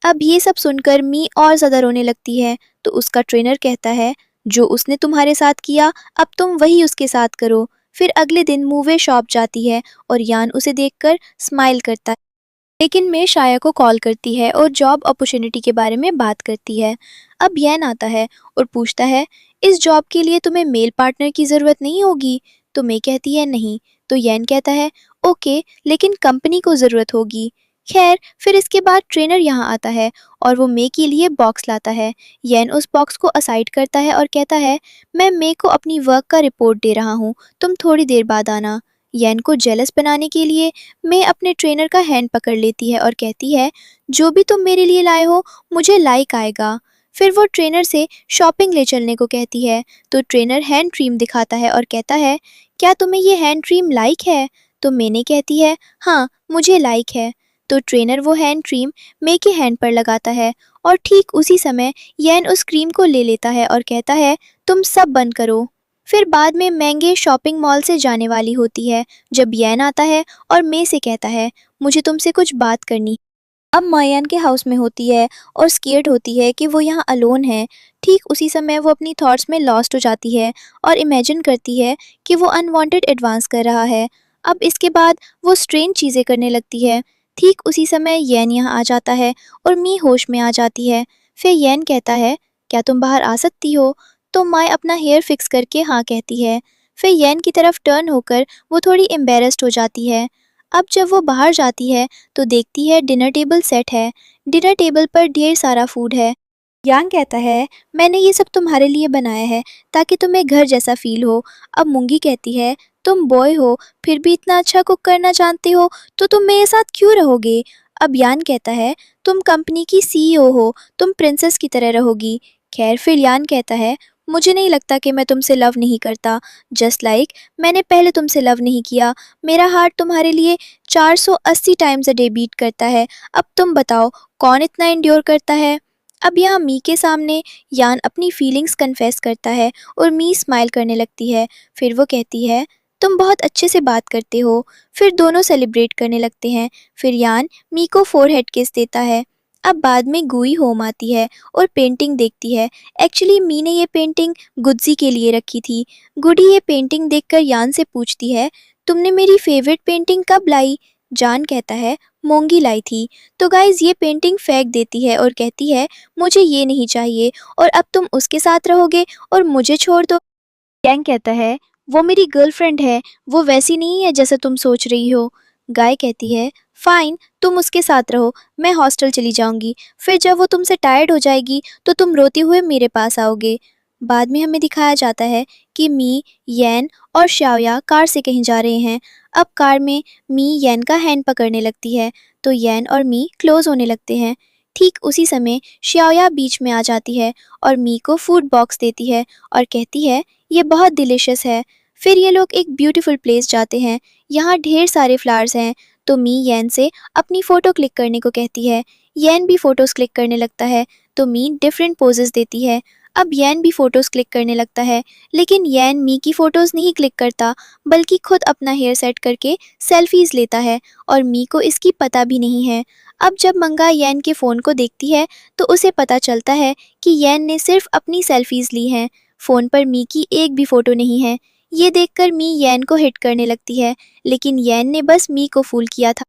अब ये सब सुनकर मी और ज़्यादा रोने लगती है। तो उसका ट्रेनर कहता है, जो उसने तुम्हारे साथ किया अब तुम वही उसके साथ करो। फिर अगले दिन मूवे शॉप जाती है और यान उसे देखकर स्माइल करता है। लेकिन मैं शाया को कॉल करती है और जॉब अपॉर्चुनिटी के बारे में बात करती है। अब यैन आता है और पूछता है, इस जॉब के लिए तुम्हें मेल पार्टनर की ज़रूरत नहीं होगी? तो मैं कहती है, नहीं। तो यैन कहता है, ओके, लेकिन कंपनी को ज़रूरत होगी। खैर, फिर इसके बाद ट्रेनर यहाँ आता है और वो मे के लिए बॉक्स लाता है। यैन उस बॉक्स को असाइड करता है और कहता है, मैं मे को अपनी वर्क का रिपोर्ट दे रहा हूँ, तुम थोड़ी देर बाद आना। यैन को जेलस बनाने के लिए मैं अपने ट्रेनर का हैंड पकड़ लेती है और कहती है, जो भी तुम मेरे लिए लाए हो मुझे लाइक आएगा। फिर वो ट्रेनर से शॉपिंग ले चलने को कहती है। तो ट्रेनर हैंड क्रीम दिखाता है और कहता है, क्या तुम्हें ये हैंड क्रीम लाइक है? तो मैंने कहती है, हाँ मुझे लाइक है। तो ट्रेनर वो हैंड क्रीम मे के हैंड पर लगाता है और ठीक उसी समय यैन उस क्रीम को ले लेता है और कहता है, तुम सब बंद करो। फिर बाद में महंगे शॉपिंग मॉल से जाने वाली होती है जब यैन आता है और मे से कहता है, मुझे तुमसे कुछ बात करनी। अब मायान के हाउस में होती है और स्केर्ड होती है कि वो यहाँ अलोन है। ठीक उसी समय वो अपनी थॉट्स में लॉस्ट हो जाती है और इमेजिन करती है कि वो अनवांटेड एडवांस कर रहा है। अब इसके बाद वो स्ट्रेंज चीज़ें करने लगती है। ठीक उसी समय यैन यहाँ आ जाता है और मी होश में आ जाती है। फिर यैन कहता है, क्या तुम बाहर आ सकती हो? तो माय अपना हेयर फिक्स करके हाँ कहती है। फिर येन की तरफ टर्न होकर वो थोड़ी एम्बेरस्ड हो जाती है। अब जब वो बाहर जाती है तो देखती है डिनर टेबल सेट है। डिनर टेबल पर ढेर सारा फूड है। यांग कहता है, मैंने ये सब तुम्हारे लिए बनाया है ताकि तुम्हें घर जैसा फील हो। अब मुंगी कहती है, तुम बॉय हो फिर भी इतना अच्छा कुक करना जानते हो तो तुम मेरे साथ क्यों रहोगे। अब यान कहता है, तुम कंपनी की सीईओ हो, तुम प्रिंसेस की तरह रहोगी। खैर फिर यान कहता है, मुझे नहीं लगता कि मैं तुमसे लव नहीं करता। जस्ट लाइक मैंने पहले तुमसे लव नहीं किया। मेरा हार्ट तुम्हारे लिए 480 टाइम्स अ डे बीट करता है। अब तुम बताओ कौन इतना इंड्योर करता है। अब यहाँ मी के सामने यान अपनी फीलिंग्स कन्फेस करता है और मी स्माइल करने लगती है। फिर वो कहती है, तुम बहुत अच्छे से बात करते हो। फिर दोनों सेलिब्रेट करने लगते हैं। फिर यान मी को फोरहेड किस देता है। अब बाद में गुई होम आती है और पेंटिंग देखती है। एक्चुअली मी ने ये पेंटिंग गुड्जी के लिए रखी थी। गुडी ये पेंटिंग देखकर यान से पूछती है, तुमने मेरी फेवरेट पेंटिंग कब लाई। जान कहता है, मोंगी लाई थी। तो गाइज ये पेंटिंग फेंक देती है और कहती है, मुझे ये नहीं चाहिए और अब तुम उसके साथ रहोगे और मुझे छोड़ दो। गैंग कहता है, वो मेरी गर्लफ्रेंड है, वो वैसी नहीं है जैसा तुम सोच रही हो। गाय कहती है, फाइन तुम उसके साथ रहो, मैं हॉस्टल चली जाऊंगी। फिर जब वो तुमसे टायर्ड हो जाएगी तो तुम रोते हुए मेरे पास आओगे। बाद में हमें दिखाया जाता है कि मी, यैन और शाओया कार से कहीं जा रहे हैं। अब कार में मी यैन का हैंड पकड़ने लगती है तो यैन और मी क्लोज होने लगते हैं। ठीक उसी समय शाओया बीच में आ जाती है और मी को फूड बॉक्स देती है और कहती है, ये बहुत डिलिशियस है। फिर ये लोग एक ब्यूटीफुल प्लेस जाते हैं। यहाँ ढेर सारे फ्लावर्स हैं। तो मी यैन से अपनी फ़ोटो क्लिक करने को कहती है। यैन भी फ़ोटोज़ क्लिक करने लगता है तो मी डिफरेंट पोजेस देती है। अब यैन भी फ़ोटोज़ क्लिक करने लगता है, लेकिन यैन मी की फ़ोटोज़ नहीं क्लिक करता बल्कि खुद अपना हेयर सेट करके सेल्फीज़ लेता है और मी को इसकी पता भी नहीं है। अब जब मंगा यैन के फ़ोन को देखती है तो उसे पता चलता है कि यैन ने सिर्फ अपनी सेल्फीज़ ली हैं। फ़ोन पर मी की एक भी फ़ोटो नहीं है। ये देखकर मी यैन को हिट करने लगती है, लेकिन यैन ने बस मी को फूल किया था।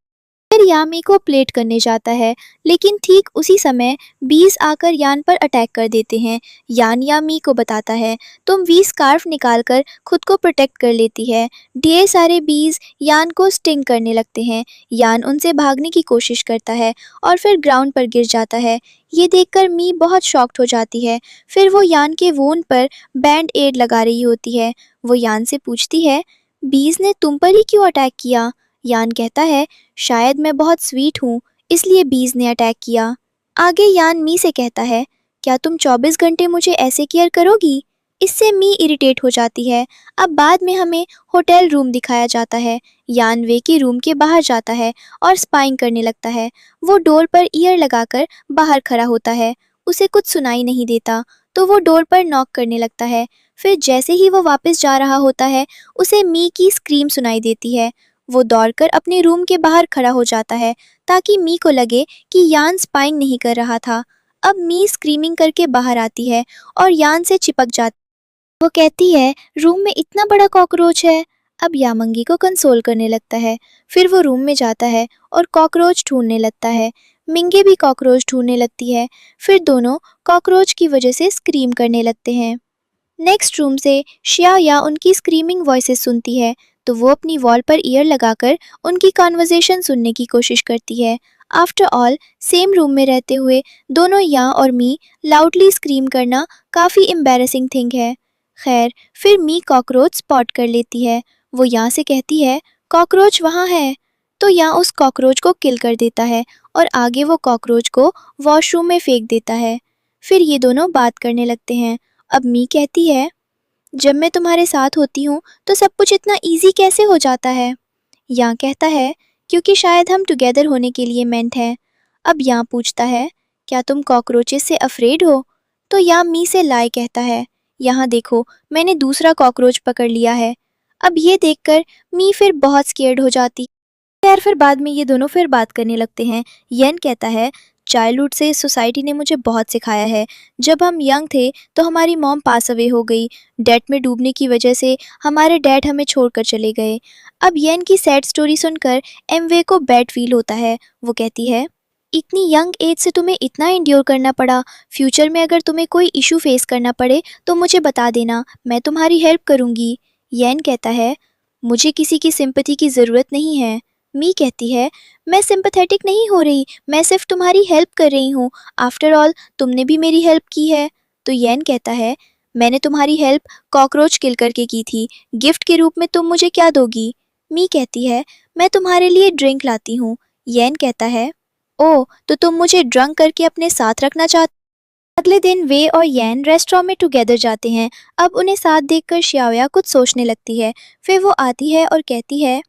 फिर यामी को प्लेट करने जाता है, लेकिन ठीक उसी समय बीज आकर यान पर अटैक कर देते हैं। यान यामी को बताता है, तुम वी स्कार्फ निकालकर खुद को प्रोटेक्ट कर लेती है। ढेर सारे बीज यान को स्टिंग करने लगते हैं। यान उनसे भागने की कोशिश करता है और फिर ग्राउंड पर गिर जाता है। ये देखकर मी बहुत शॉक्ड हो जाती है। फिर वो यान के वोंड पर बैंड एड लगा रही होती है। वो यान से पूछती है, बीज ने तुम पर ही क्यों अटैक किया। यान कहता है, शायद मैं बहुत स्वीट हूँ इसलिए बीज ने अटैक किया। आगे यान मी से कहता है, क्या तुम 24 घंटे मुझे ऐसे केयर करोगी। इससे मी इरिटेट हो जाती है। अब बाद में हमें होटल रूम दिखाया जाता है। यान वे के रूम के बाहर जाता है और स्पाइंग करने लगता है। वो डोर पर ईयर लगाकर बाहर खड़ा होता है। उसे कुछ सुनाई नहीं देता तो वो डोर पर नॉक करने लगता है। फिर जैसे ही वो वापस जा रहा होता है उसे मी की स्क्रीम सुनाई देती है। वो दौड़कर अपने रूम के बाहर खड़ा हो जाता है ताकि मी को लगे कि यान स्पाइंग नहीं कर रहा था। अब मी स्क्रीमिंग करके बाहर आती है और यान से चिपक जाती है। वो कहती है, रूम में इतना बड़ा कॉकरोच है। अब यामंगी को कंसोल करने लगता है। फिर वो रूम में जाता है और कॉकरोच ढूंढने लगता है। मिंगे भी कॉकरोच ढूंढने लगती है। फिर दोनों कॉकरोच की वजह से स्क्रीम करने लगते हैं। नेक्स्ट रूम से शिया उनकी स्क्रीमिंग वॉइसेस सुनती है तो वो अपनी वॉल पर ईयर लगाकर उनकी कॉन्वर्सेशन सुनने की कोशिश करती है। आफ्टर ऑल सेम रूम में रहते हुए दोनों या और मी लाउडली स्क्रीम करना काफ़ी एम्बैरेसिंग थिंग है। खैर फिर मी कॉकरोच स्पॉट कर लेती है। वो यहाँ से कहती है, कॉकरोच वहाँ है। तो यहाँ उस कॉकरोच को किल कर देता है और आगे वो कॉकरोच को वॉशरूम में फेंक देता है। फिर ये दोनों बात करने लगते हैं। अब मी कहती है, जब मैं तुम्हारे साथ होती हूँ तो सब कुछ इतना इजी कैसे हो जाता है। यहाँ कहता है, क्योंकि शायद हम टुगेदर होने के लिए मेंट हैं। अब यहाँ पूछता है, क्या तुम कॉकरोचेस से अफ्रेड हो। तो यहाँ मी से लाई कहता है, यहाँ देखो मैंने दूसरा कॉकरोच पकड़ लिया है। अब ये देखकर मी फिर बहुत स्केर्ड हो जाती। खैर फिर बाद में ये दोनों फिर बात करने लगते हैं। येन कहता है, चाइल्डहुड से सोसाइटी ने मुझे बहुत सिखाया है। जब हम यंग थे तो हमारी मॉम पास अवे हो गई। डेट में डूबने की वजह से हमारे डैड हमें छोड़कर चले गए। अब येन की सैड स्टोरी सुनकर एमवे को बैड फील होता है। वो कहती है, इतनी यंग एज से तुम्हें इतना एंड्योर करना पड़ा। फ्यूचर में अगर तुम्हें कोई इशू फेस करना पड़े तो मुझे बता देना, मैं तुम्हारी हेल्प करूँगी। येन कहता है, मुझे किसी की सिंपैथी की ज़रूरत नहीं है। मी कहती है, मैं सिंपैथेटिक नहीं हो रही, मैं सिर्फ तुम्हारी हेल्प कर रही हूँ। आफ्टर ऑल तुमने भी मेरी हेल्प की है। तो येन कहता है, मैंने तुम्हारी हेल्प कॉकरोच किल करके की थी, गिफ्ट के रूप में तुम मुझे क्या दोगी? मी कहती है, मैं तुम्हारे लिए ड्रिंक लाती हूँ। येन कहता है, ओह तो तुम मुझे ड्रंक करके अपने साथ रखना चाहते। अगले दिन वे और येन रेस्टोरेंट में टुगेदर जाते हैं। अब उन्हें साथ देखकर श्याओया कुछ सोचने लगती है। फिर वो आती है और कहती है,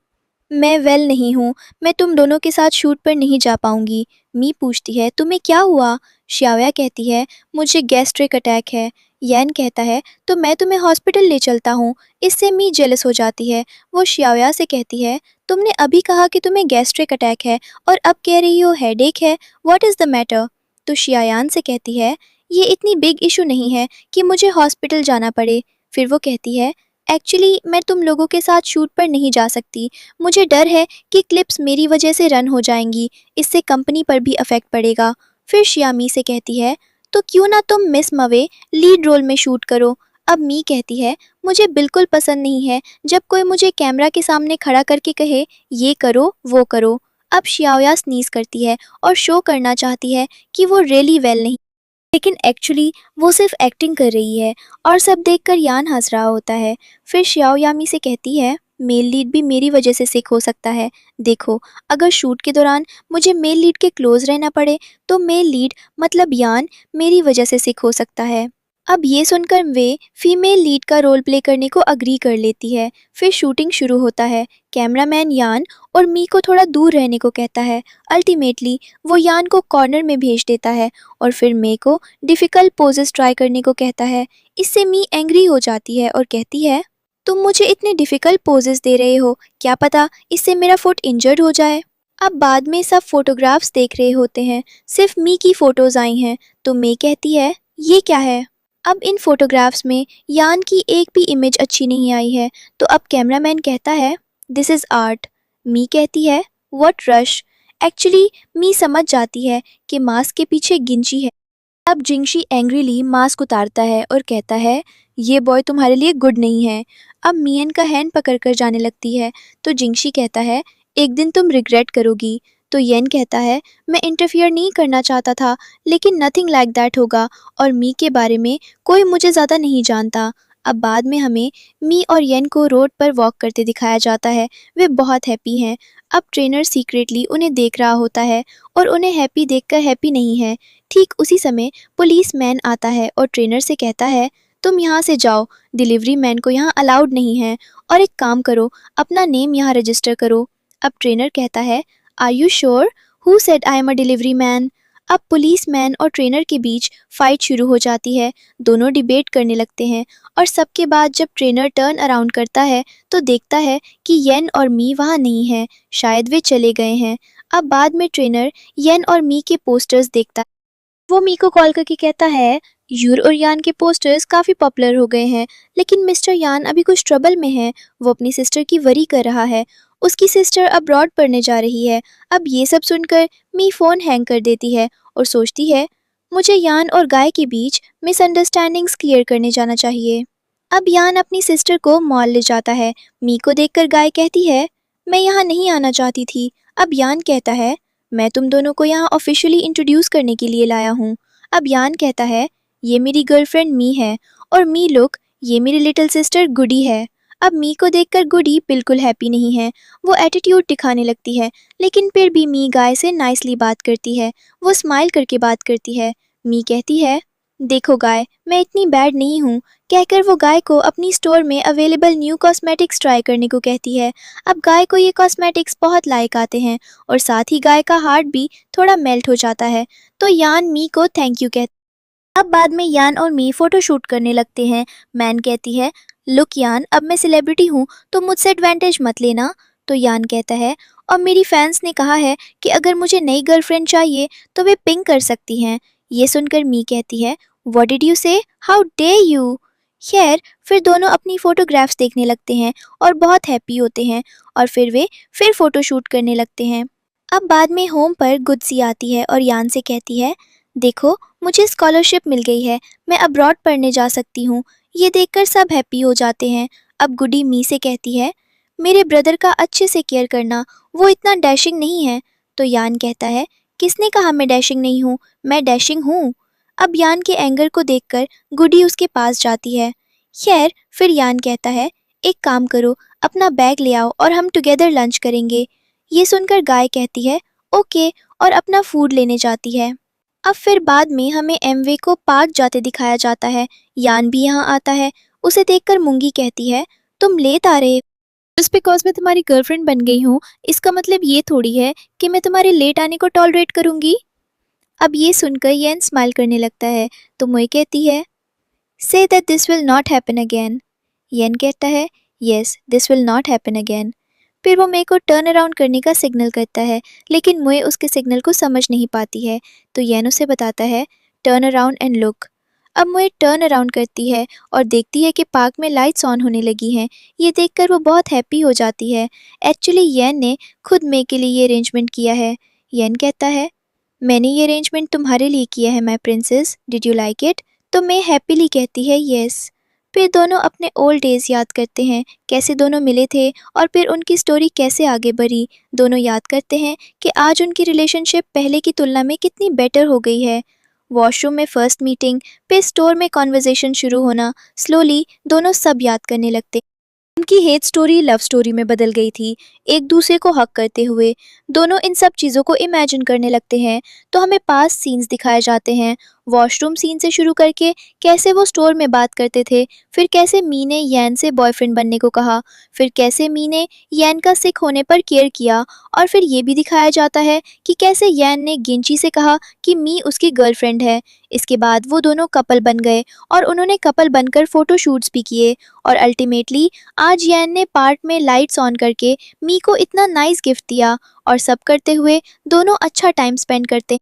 मैं वेल नहीं हूँ, मैं तुम दोनों के साथ शूट पर नहीं जा पाऊंगी। मी पूछती है, तुम्हें क्या हुआ? श्याओया कहती है, मुझे गैस्ट्रिक अटैक है। यैन कहता है, तो मैं तुम्हें हॉस्पिटल ले चलता हूँ। इससे मी जेलस हो जाती है। वो श्याओया से कहती है, तुमने अभी कहा कि तुम्हें गैस्ट्रिक अटैक है और अब कह रही हो हेडेक है, व्हाट इज़ द मैटर? तो शियायान से कहती है, ये इतनी बिग इशू नहीं है कि मुझे हॉस्पिटल जाना पड़े। फिर वो कहती है, एक्चुअली मैं तुम लोगों के साथ शूट पर नहीं जा सकती। मुझे डर है कि क्लिप्स मेरी वजह से रन हो जाएंगी, इससे कंपनी पर भी अफेक्ट पड़ेगा। फिर शियामी से कहती है, तो क्यों ना तुम मिस मवे लीड रोल में शूट करो। अब मी कहती है, मुझे बिल्कुल पसंद नहीं है जब कोई मुझे कैमरा के सामने खड़ा करके कहे ये करो वो करो। अब शियाओया स्नीज करती है और शो करना चाहती है कि वो रियली वेल नहीं, लेकिन एक्चुअली वो सिर्फ एक्टिंग कर रही है। और सब देखकर यान हंस रहा होता है। फिर श्याओ यामी से कहती है, मेल लीड भी मेरी वजह से सिक हो सकता है। देखो, अगर शूट के दौरान मुझे मेल लीड के क्लोज रहना पड़े तो मेल लीड मतलब यान मेरी वजह से सिक हो सकता है। अब ये सुनकर वे फीमेल लीड का रोल प्ले करने को अग्री कर लेती है। फिर शूटिंग शुरू होता है। कैमरामैन यान और मी को थोड़ा दूर रहने को कहता है। अल्टीमेटली वो यान को कॉर्नर में भेज देता है और फिर मे को डिफ़िकल्ट पोजेस ट्राई करने को कहता है। इससे मी एंग्री हो जाती है और कहती है, तुम मुझे इतने डिफ़िकल्ट पोजेस दे रहे हो, क्या पता इससे मेरा फुट इंजर्ड हो जाए। अब बाद में सब फोटोग्राफ्स देख रहे होते हैं, सिर्फ मी की फ़ोटोज़ आई हैं। तो मे कहती है, ये क्या है? अब इन फोटोग्राफ्स में यान की एक भी इमेज अच्छी नहीं आई है। तो अब कैमरामैन कहता है, दिस इज़ आर्ट। मी कहती है, व्हाट रश। एक्चुअली मी समझ जाती है कि मास्क के पीछे गिंची है। अब जिंगशी एंग्रीली मास्क उतारता है और कहता है, ये बॉय तुम्हारे लिए गुड नहीं है। अब मियन का हैंड पकड़कर जाने लगती है। तो जिंगशी कहता है, एक दिन तुम रिग्रेट करोगी। तो येन कहता है, मैं इंटरफियर नहीं करना चाहता था, लेकिन नथिंग लाइक दैट होगा और मी के बारे में कोई मुझे ज़्यादा नहीं जानता। अब बाद में हमें मी और येन को रोड पर वॉक करते दिखाया जाता है। वे बहुत हैप्पी हैं। अब ट्रेनर सीक्रेटली उन्हें देख रहा होता है और उन्हें हैप्पी देखकर हैप्पी नहीं है। ठीक उसी समय पुलिस मैन आता है और ट्रेनर से कहता है, तुम यहाँ से जाओ, डिलीवरी मैन को यहाँ अलाउड नहीं है, और एक काम करो, अपना नेम यहाँ रजिस्टर करो। अब ट्रेनर कहता है, are you sure? Who said I am a delivery man? अब पुलिस मैन और ट्रेनर के बीच फाइट शुरू हो जाती है। दोनों डिबेट करने लगते हैं और सबके बाद जब ट्रेनर टर्न अराउंड करता है तो देखता है कि येन और मी वहाँ नहीं है, शायद वे चले गए हैं। अब बाद में ट्रेनर येन और मी के पोस्टर्स देखता है। वो मी को कॉल करके कहता है, यूर और यान के पोस्टर्स काफ़ी पॉपुलर हो गए हैं, लेकिन मिस्टर यान अभी कुछ ट्रबल में है। वो अपनी सिस्टर की वरी कर रहा है। उसकी सिस्टर अब्रॉड पढ़ने जा रही है। अब ये सब सुनकर मी फ़ोन हैंग कर देती है और सोचती है, मुझे यान और गाय के बीच मिसअंडरस्टैंडिंग्स क्लियर करने जाना चाहिए। अब यान अपनी सिस्टर को मॉल ले जाता है। मी को देखकर गाय कहती है, मैं यहाँ नहीं आना चाहती थी। अब यान कहता है, मैं तुम दोनों को यहाँ ऑफिशियली इंट्रोड्यूस करने के लिए लाया हूँ। अब यान कहता है, ये मेरी गर्लफ्रेंड मी है, और मी लुक, ये मेरी लिटिल सिस्टर गुडी है। अब मी को देखकर गुडी बिल्कुल हैप्पी नहीं है। वो एटीट्यूड दिखाने लगती है, लेकिन फिर भी मी गाय से नाइसली बात करती है। वो स्माइल करके बात करती है। मी कहती है, देखो गाय, मैं इतनी बैड नहीं हूँ, कहकर वो गाय को अपनी स्टोर में अवेलेबल न्यू कॉस्मेटिक्स ट्राई करने को कहती है। अब गाय को ये कॉस्मेटिक्स बहुत लाइक आते हैं और साथ ही गाय का हार्ट भी थोड़ा मेल्ट हो जाता है। तो यान मी को थैंक यू कहती है। अब बाद में यान और मी फोटो शूट करने लगते हैं। मैन कहती है, लुक यान, अब मैं सेलिब्रिटी हूँ तो मुझसे एडवांटेज मत लेना। तो यान कहता है, और मेरी फैंस ने कहा है कि अगर मुझे नई गर्लफ्रेंड चाहिए तो वे पिंग कर सकती हैं। ये सुनकर मी कहती है, व्हाट डिड यू से, हाउ डे यू। खैर, फिर दोनों अपनी फोटोग्राफ्स देखने लगते हैं और बहुत हैप्पी होते हैं और फिर वे फिर फोटो शूट करने लगते हैं। अब बाद में होम पर गुडसी आती है और यान से कहती है, देखो मुझे स्कॉलरशिप मिल गई है, मैं अब्रॉड पढ़ने जा सकती हूँ। ये देखकर सब हैप्पी हो जाते हैं। अब गुडी मी से कहती है, मेरे ब्रदर का अच्छे से केयर करना, वो इतना डैशिंग नहीं है। तो यान कहता है, किसने कहा मैं डैशिंग नहीं हूँ, मैं डैशिंग हूँ। अब यान के एंगर को देखकर गुडी उसके पास जाती है। खैर फिर यान कहता है, एक काम करो, अपना बैग ले आओ और हम टुगेदर लंच करेंगे। ये सुनकर गाय कहती है, ओके, और अपना फूड लेने जाती है। अब फिर बाद में हमें एमवे को पार्क जाते दिखाया जाता है। यान भी यहाँ आता है। उसे देखकर मूंगी कहती है, तुम लेट आ रहे हो। जस्ट बिकॉज मैं तुम्हारी गर्लफ्रेंड बन गई हूँ, इसका मतलब ये थोड़ी है कि मैं तुम्हारे लेट आने को टॉलरेट करूंगी। अब ये सुनकर यन स्माइल करने लगता है तो मोई कहती है, say that this will not happen again. यन कहता है, yes this will not happen again. फिर वो मे को टर्न अराउंड करने का सिग्नल करता है, लेकिन मोए उसके सिग्नल को समझ नहीं पाती है। तो यन उसे बताता है, टर्न अराउंड एंड लुक। अब मोए टर्न अराउंड करती है और देखती है कि पार्क में लाइट्स ऑन होने लगी हैं। ये देखकर वो बहुत हैप्पी हो जाती है। एक्चुअली यन ने खुद मे के लिए ये अरेंजमेंट किया है। यन कहता है, मैंने ये अरेंजमेंट तुम्हारे लिए किया है my princess, did you like it? तो मैं हैप्पीली कहती है, यस। फिर दोनों अपने ओल्ड डेज याद करते हैं, कैसे दोनों मिले थे और फिर उनकी स्टोरी कैसे आगे बढ़ी। दोनों याद करते हैं कि आज उनकी रिलेशनशिप पहले की तुलना में कितनी बेटर हो गई है। वॉशरूम में फर्स्ट मीटिंग, फिर स्टोर में कॉन्वर्जेशन शुरू होना, स्लोली दोनों सब याद करने लगते। उनकी हेट स्टोरी लव स्टोरी में बदल गई थी, एक दूसरे को हक करते हुए। दोनों इन सब चीज़ों को इमेजिन करने लगते हैं तो हमें पास सीन्स दिखाए जाते हैं। वॉशरूम सीन से शुरू करके कैसे वो स्टोर में बात करते थे, फिर कैसे मी ने यैन से बॉयफ्रेंड बनने को कहा, फिर कैसे मी ने यैन का सिक होने पर केयर किया, और फिर ये भी दिखाया जाता है कि कैसे यैन ने गिंची से कहा कि मी उसकी गर्लफ्रेंड है। इसके बाद वो दोनों कपल बन गए और उन्होंने कपल बनकर फ़ोटो शूट्स भी किए, और अल्टीमेटली आज यैन ने पार्ट में लाइट्स ऑन करके मी को इतना नाइस गिफ्ट दिया, और सब करते हुए दोनों अच्छा टाइम स्पेंड करते